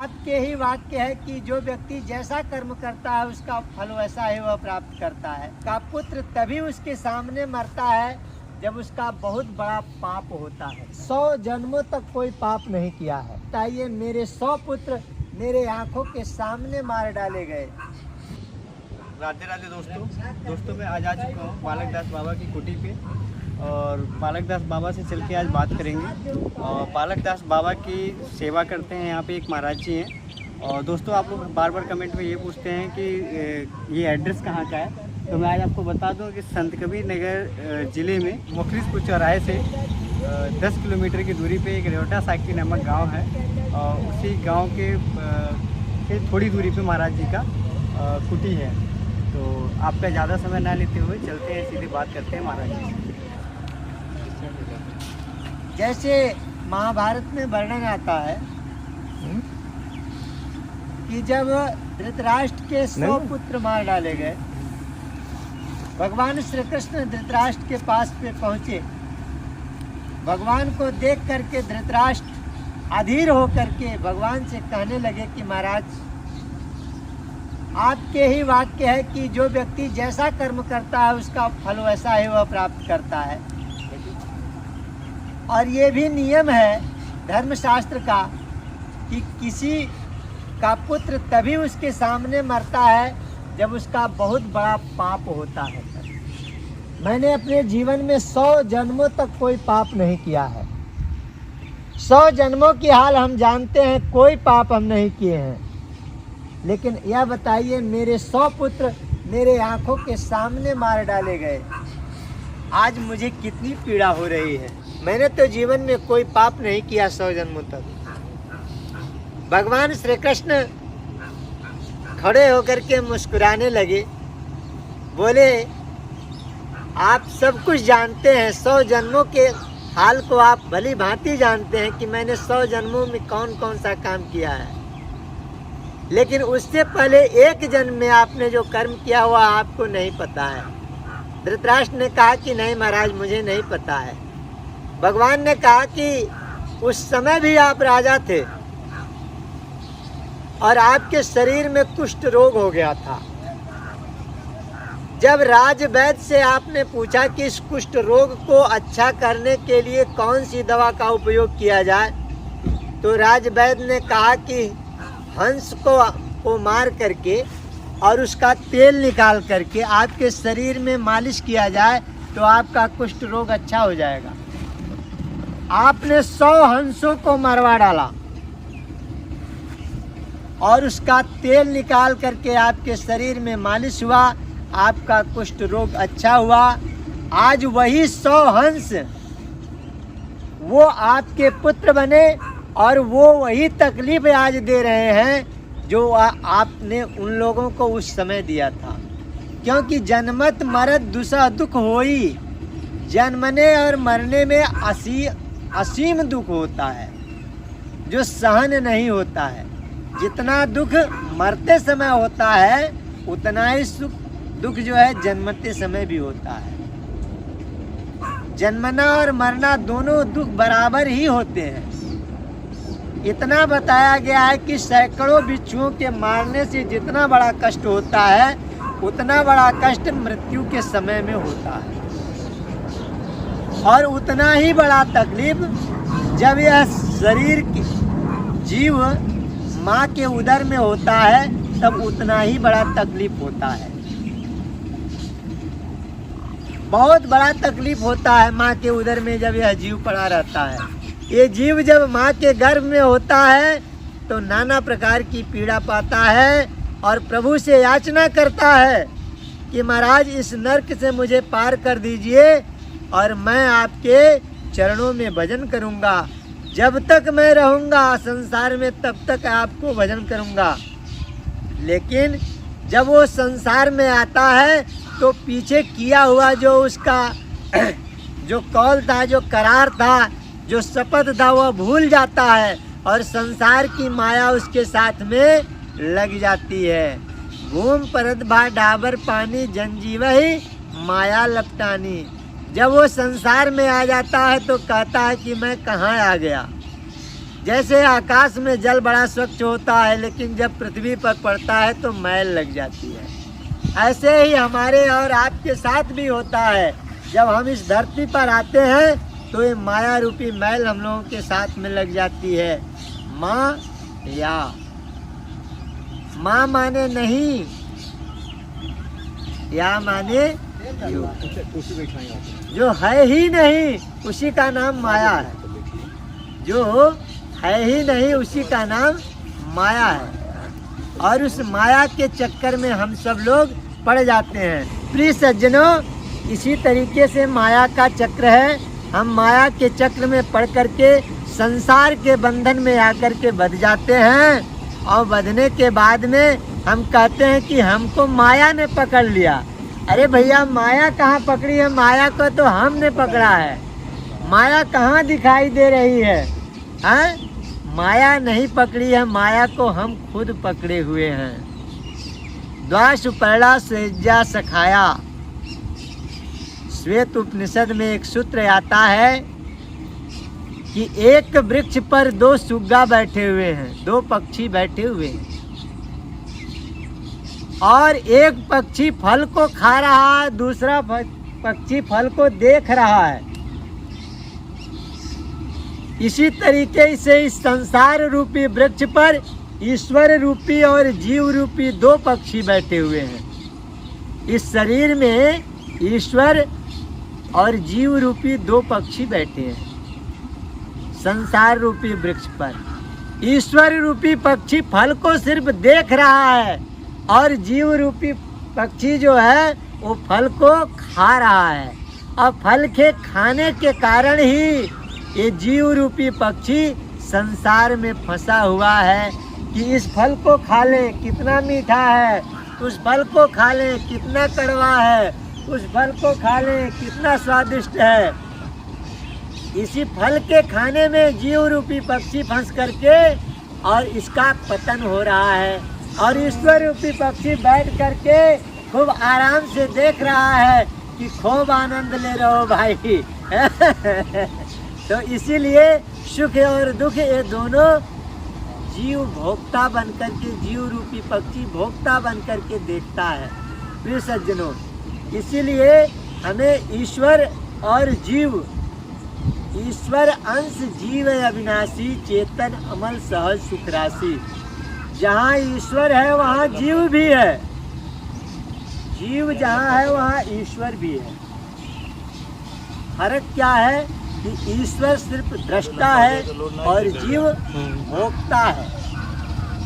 आपके ही वाक्य है कि जो व्यक्ति जैसा कर्म करता है उसका फल वैसा ही वह प्राप्त करता है। का पुत्र तभी उसके सामने मरता है जब उसका बहुत बड़ा पाप होता है। 100 जन्मों तक कोई पाप नहीं किया है, बताइए मेरे 100 पुत्र मेरे आंखों के सामने मार डाले गए। राधे राधे दोस्तों मैं आज आ चुका हूँ बालक दास बाबा की कुटी पे और बालक दास बाबा से चल के आज बात करेंगे। और बालक दास बाबा की सेवा करते हैं यहाँ पे एक महाराज जी हैं। और दोस्तों आप लोग बार बार कमेंट में ये पूछते हैं कि ये एड्रेस कहाँ का है, तो मैं आज आपको बता दूँ कि संत कबीर नगर ज़िले में मुखलिसपुर चौराहे से 10 किलोमीटर की दूरी पे एक रेवटा साकी नामक गाँव है। और उसी गाँव के थोड़ी दूरी पे महाराज जी का कुटी है। तो आपका ज़्यादा समय ना लेते हुए चलते हैं, सीधी बात करते हैं महाराज जी। जैसे महाभारत में वर्णन आता है कि जब धृतराष्ट्र के 100 पुत्र मार डाले गए, भगवान श्री कृष्ण धृतराष्ट्र के पास पे पहुँचे। भगवान को देख करके धृतराष्ट्र अधीर होकर के भगवान से कहने लगे कि महाराज, आपके ही वाक्य है कि जो व्यक्ति जैसा कर्म करता है उसका फल वैसा ही वह प्राप्त करता है। और ये भी नियम है धर्मशास्त्र का कि किसी का पुत्र तभी उसके सामने मरता है जब उसका बहुत बड़ा पाप होता है। मैंने अपने जीवन में 100 जन्मों तक कोई पाप नहीं किया है। 100 जन्मों की हाल हम जानते हैं, कोई पाप हम नहीं किए हैं। लेकिन यह बताइए मेरे 100 पुत्र मेरे आंखों के सामने मार डाले गए, आज मुझे कितनी पीड़ा हो रही है। मैंने तो जीवन में कोई पाप नहीं किया 100 जन्मों तक। भगवान श्री कृष्ण खड़े होकर के मुस्कुराने लगे, बोले आप सब कुछ जानते हैं, 100 जन्मों के हाल को आप भली भांति जानते हैं कि मैंने 100 जन्मों में कौन कौन सा काम किया है। लेकिन उससे पहले एक जन्म में आपने जो कर्म किया हुआ आपको नहीं पता है। धृतराष्ट्र ने कहा कि नहीं महाराज, मुझे नहीं पता है। भगवान ने कहा कि उस समय भी आप राजा थे और आपके शरीर में कुष्ठ रोग हो गया था। जब राज वैद्य से आपने पूछा कि इस कुष्ठ रोग को अच्छा करने के लिए कौन सी दवा का उपयोग किया जाए, तो राज वैद्य ने कहा कि हंस को मार करके और उसका तेल निकाल करके आपके शरीर में मालिश किया जाए तो आपका कुष्ठ रोग अच्छा हो जाएगा। आपने 100 हंसों को मरवा डाला और उसका तेल निकाल करके आपके शरीर में मालिश हुआ, आपका कुष्ठ रोग अच्छा हुआ। आज वही 100 हंस वो आपके पुत्र बने और वो वही तकलीफ आज दे रहे हैं जो आपने उन लोगों को उस समय दिया था। क्योंकि जन्मत मरत दुसह दुख होई, जन्मने और मरने में असीम दुख होता है जो सहन नहीं होता है। जितना दुख मरते समय होता है उतना ही दुख जो है जन्मते समय भी होता है। जन्मना और मरना दोनों दुख बराबर ही होते हैं। इतना बताया गया है कि सैकड़ों बिच्छुओं के मारने से जितना बड़ा कष्ट होता है उतना बड़ा कष्ट मृत्यु के समय में होता है। और उतना ही बड़ा तकलीफ जब यह शरीर की जीव माँ के उदर में होता है तब उतना ही बड़ा तकलीफ होता है। बहुत बड़ा तकलीफ होता है माँ के उदर में जब यह जीव पड़ा रहता है। ये जीव जब माँ के गर्भ में होता है तो नाना प्रकार की पीड़ा पाता है और प्रभु से याचना करता है कि महाराज इस नरक से मुझे पार कर दीजिए और मैं आपके चरणों में भजन करूँगा। जब तक मैं रहूँगा संसार में तब तक आपको भजन करूँगा। लेकिन जब वो संसार में आता है तो पीछे किया हुआ जो उसका जो कौल था, जो करार था, जो शपथ था वह भूल जाता है और संसार की माया उसके साथ में लग जाती है। घूम परत भा डाबर पानी जनजीव ही माया लपटानी। जब वो संसार में आ जाता है तो कहता है कि मैं कहाँ आ गया। जैसे आकाश में जल बड़ा स्वच्छ होता है, लेकिन जब पृथ्वी पर पड़ता है तो मैल लग जाती है, ऐसे ही हमारे और आपके साथ भी होता है। जब हम इस धरती पर आते हैं तो ये माया रूपी मैल हम लोगों के साथ में लग जाती है। माया, माँ माने नहीं, या माने जो है ही नहीं उसी का नाम माया है। जो है ही नहीं उसी का नाम माया है, और उस माया के चक्कर में हम सब लोग पड़ जाते हैं। प्रिय सज्जनों, इसी तरीके से माया का चक्र है। हम माया के चक्र में पड़ करके संसार के बंधन में आकर के बंध जाते हैं, और बंधने के बाद में हम कहते हैं कि हमको माया ने पकड़ लिया। अरे भैया, माया कहाँ पकड़ी है? माया को तो हमने पकड़ा है। माया कहाँ दिखाई दे रही है? हैं? माया नहीं पकड़ी है, माया को हम खुद पकड़े हुए हैं। द्वासुपर्णा स्वेज्या सखाया, श्वेत उपनिषद में एक सूत्र आता है कि एक वृक्ष पर दो सुग्गा बैठे हुए हैं, दो पक्षी बैठे हुए हैं, और एक पक्षी फल को खा रहा है, दूसरा पक्षी फल को देख रहा है। इसी तरीके से इस संसार रूपी वृक्ष पर ईश्वर रूपी और जीव रूपी दो पक्षी बैठे हुए हैं। इस शरीर में ईश्वर और जीव रूपी दो पक्षी बैठे हैं संसार रूपी वृक्ष पर। ईश्वर रूपी पक्षी फल को सिर्फ देख रहा है, और जीव रूपी पक्षी जो है वो फल को खा रहा है। और फल के खाने के कारण ही ये जीव रूपी पक्षी संसार में फंसा हुआ है कि इस फल को खा ले कितना मीठा है, उस फल को खा ले कितना कड़वा है, उस फल को खा ले कितना स्वादिष्ट है। इसी फल के खाने में जीव रूपी पक्षी फंस करके और इसका पतन हो रहा है, और ईश्वर रूपी पक्षी बैठ करके खूब आराम से देख रहा है कि खूब आनंद ले रहो भाई। तो इसीलिए सुख और दुख ये दोनों जीव भोक्ता बनकर के, जीव रूपी पक्षी भोक्ता बनकर के देखता है। प्रिय सज्जनों, इसीलिए हमें ईश्वर और जीव, ईश्वर अंश जीव अविनाशी चेतन अमल सहज सुख राशि। जहाँ ईश्वर है वहाँ जीव भी है, जीव जहाँ है वहाँ ईश्वर भी है। फर्क क्या है कि ईश्वर सिर्फ दृष्टा है और जीव भोक्ता है।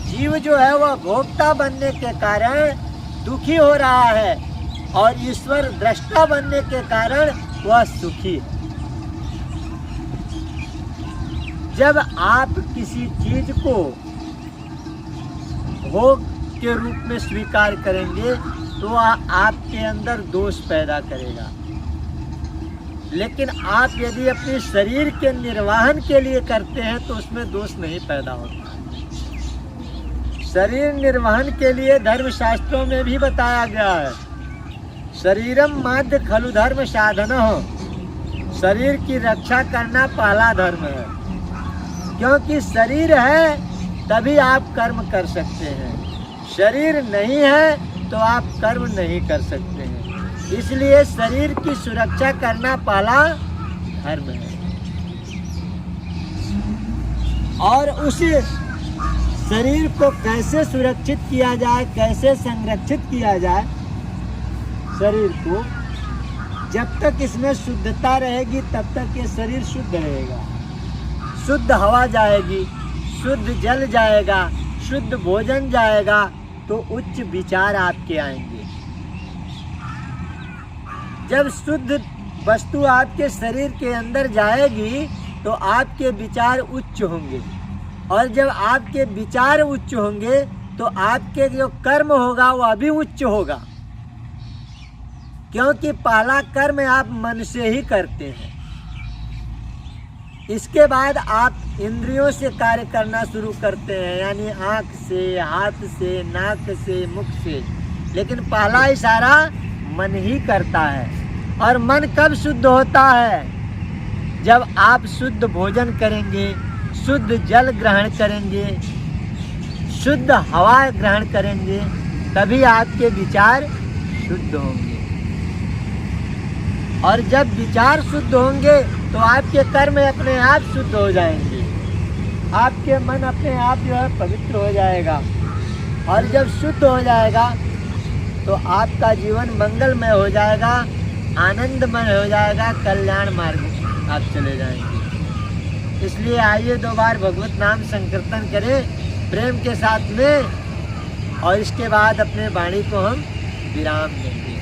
जीव जो है वह भोक्ता बनने के कारण दुखी हो रहा है, और ईश्वर दृष्टा बनने के कारण वह सुखी है। जब आप किसी चीज को भोग के रूप में स्वीकार करेंगे तो आपके अंदर दोष पैदा करेगा, लेकिन आप यदि अपने शरीर के निर्वाहन के लिए करते हैं तो उसमें दोष नहीं पैदा होता। शरीर निर्वाहन के लिए धर्मशास्त्रों में भी बताया गया है, शरीरम माध्य खलु धर्म साधन। शरीर की रक्षा करना पहला धर्म है, क्योंकि शरीर है तभी आप कर्म कर सकते हैं, शरीर नहीं है तो आप कर्म नहीं कर सकते हैं। इसलिए शरीर की सुरक्षा करना पहला धर्म है। और उस शरीर को कैसे सुरक्षित किया जाए, कैसे संरक्षित किया जाए शरीर को, जब तक इसमें शुद्धता रहेगी तब तक ये शरीर शुद्ध रहेगा। शुद्ध हवा जाएगी, शुद्ध जल जाएगा, शुद्ध भोजन जाएगा, तो उच्च विचार आपके आएंगे। जब शुद्ध वस्तु आपके शरीर के अंदर जाएगी तो आपके विचार उच्च होंगे, और जब आपके विचार उच्च होंगे तो आपके जो कर्म होगा वह भी उच्च होगा, क्योंकि पहला कर्म आप मन से ही करते हैं। इसके बाद आप इंद्रियों से कार्य करना शुरू करते हैं, यानी आँख से, हाथ से, नाक से, मुख से, लेकिन पहला इशारा मन ही करता है। और मन कब शुद्ध होता है? जब आप शुद्ध भोजन करेंगे, शुद्ध जल ग्रहण करेंगे, शुद्ध हवा ग्रहण करेंगे, तभी आपके विचार शुद्ध होंगे। और जब विचार शुद्ध होंगे तो आपके कर्म अपने आप शुद्ध हो जाएंगे, आपके मन अपने आप जो है पवित्र हो जाएगा। और जब शुद्ध हो जाएगा तो आपका जीवन मंगलमय हो जाएगा, आनंदमय हो जाएगा, कल्याण मार्ग आप चले जाएंगे। इसलिए आइए 2 बार भगवत नाम संकीर्तन करें प्रेम के साथ में, और इसके बाद अपने वाणी को हम विराम देंगे।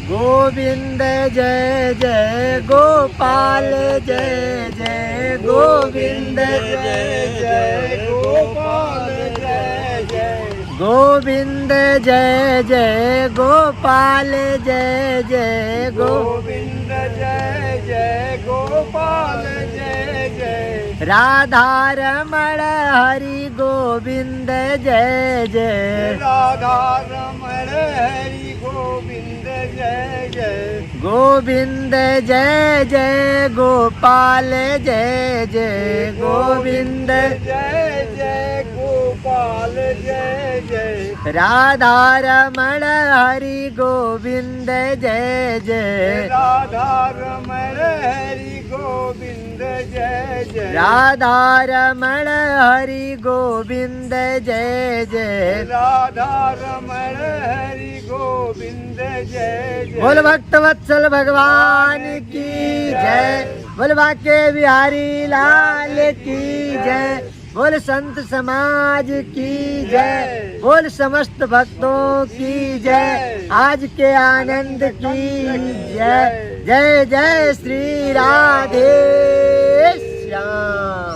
गोविंद जय जय गोपाल जय जय, गोविंद जय जय गोपाल जय जय, गोविंद जय जय गोपाल जय जय, गोविंद जय जय गोपाल जय जय, राधा रमण हरि गोविंद जय जय, राधा रमण हरि गोविंद जय जय, गोविंद जय जय गोपाल जय जय, गोविंद जय जय गोपाल जय जय, राधा रमण हरि गोविंद जय जय, राधा रमण हरि गोविंद जय जय, राधा रमण हरि गोविंद जय जय, राधा रमण हरि गोविंद जय जय। बोल भक्त वत्सल भगवान की जय, बोल बांके बिहारी लाल की जय, बोल संत समाज की जय, बोल समस्त भक्तों की जय, आज के आनंद की जय। जय जय श्री राधे श्याम।